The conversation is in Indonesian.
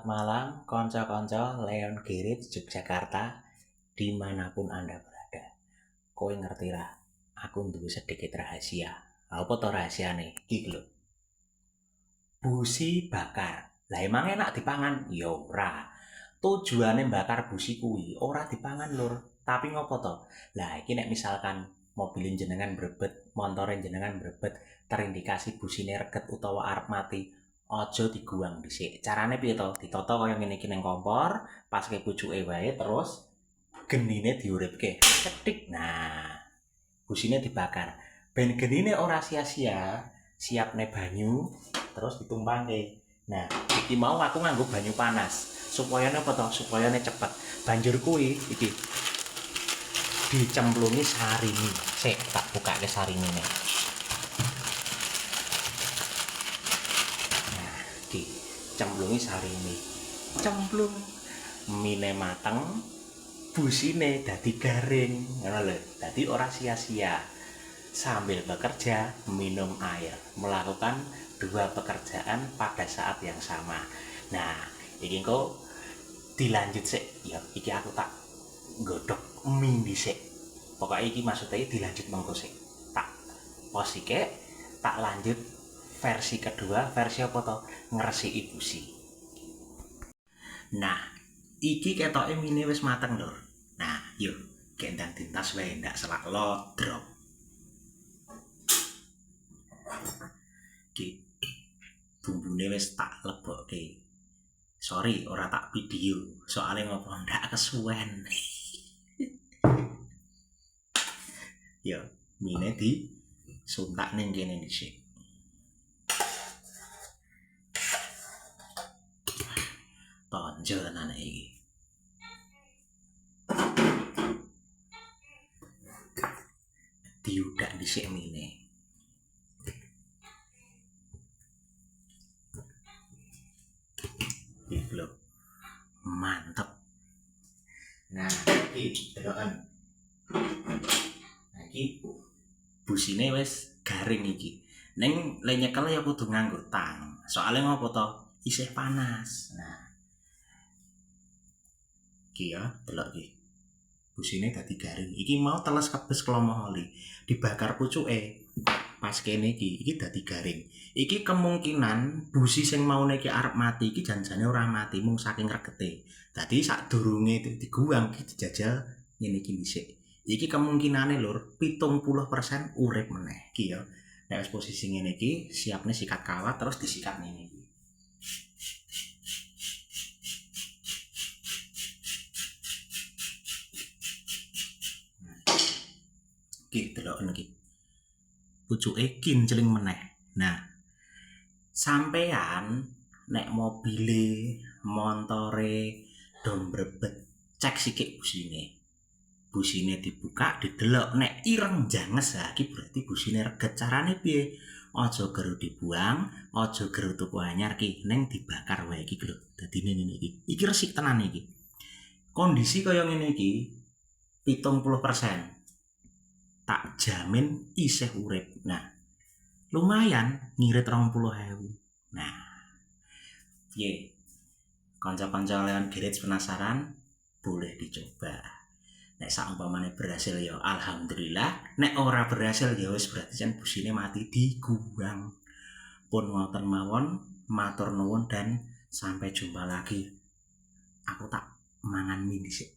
malam, konco-konco Leon Girit Yogyakarta, dimanapun Anda berada. Kowe ngerti lah, aku duwe sedikit rahasia. Apa to rahasiane? Iki lho. Busi bakar. Lah emang enak dipangan? Ya ora. Tujuane bakar busi kuwi ora dipangan, Lur. Tapi ngopo to? Lah iki nek misalkan mobil jenengan brebet, montore jenengan brebet, terindikasi busine reget utawa arep mati, aja diguang dhisik. Carane piye to? Ditata kaya ngene iki ning kompor, paske pucuke wae terus genine diuripke. Cetik. Nah, busine dibakar. Ben genine ora sia-sia, siapne banyu terus ditumpangke. Nah, iki mau aku nganggo banyu panas. Supaya apa to? Supaya cepet. Banjur kuwi iki dicemplungi saringi. Sik tak bukake saringine. Nah, iki cemplungi saringi. Cemplung mine mateng, busine dadi garing. Ngono lho. Dadi ora sia-sia. Sambil bekerja, minum air, melakukan dua pekerjaan pada saat yang sama. Nah, iki kok dilanjut sik. Ya, iki aku tak godhog mie dhisik. Pokoke iki maksudnya dilanjut mengko sik. Tak posike, tak lanjut versi kedua, versi apa to? Ngresiki busi. Nah, iki ketoke mine wis mateng, Lur. Nah, yuk gendang dintas wae ndak selak lodrok. Iki bumbune wis tak lebokke. Sorry, ora tak video. Soale ngopo ndak kesuwen. Ya, mine di suntak ning kene dhisik. Tonjol tenan iki. Diudak dhisik mine. Iki lho. Mantep. Nah, iki deloken. Nah, iki busine wis garing iki. Ning le nyekel ya kudu nganggo tang. Soale ngopo to? Isih panas. Nah, iki ya, delok iki. Busine dadi garing. Iki mau teles kebes klomo oli. Dibakar pucuke. Pas kene iki dadi garing. Iki kemungkinan busi sing maune iki arep mati iki janjane ora mati mung saking regete. Dadi sadurunge diguang iki dijajal ngene iki dhisik. Iki kemungkinane Lur 70% urip meneh iki ya. Nek wis posisi ngene iki siapne sikat kawat terus disikat ngene iki. Iki deloken iki. Pucuke kincling meneh. Nah, sampean nek mobile, montore dom brebet, cek sikik busine. Busine dibuka, didelok nek ireng janges ha iki berarti busine reget. Carane piye? Aja gero dibuang, aja gero tuku anyar ki, ning dibakar wae iki lho. Dadine ngene iki. Iki resik tenan iki. Kondisi kaya ngene iki 70% tak jamin isih urip. Nah, lumayan ngirit 20.000. Nah, piye? Kanca-kanca Leon Girit penasaran? Boleh dicoba. Nek saumpamane berhasil ya alhamdulillah, nek ora berhasil ya wis berarti jan busine mati diguang. Pun ngoten mawon, matur nuwun dan sampai jumpa lagi. Aku tak mangan mie dhisik.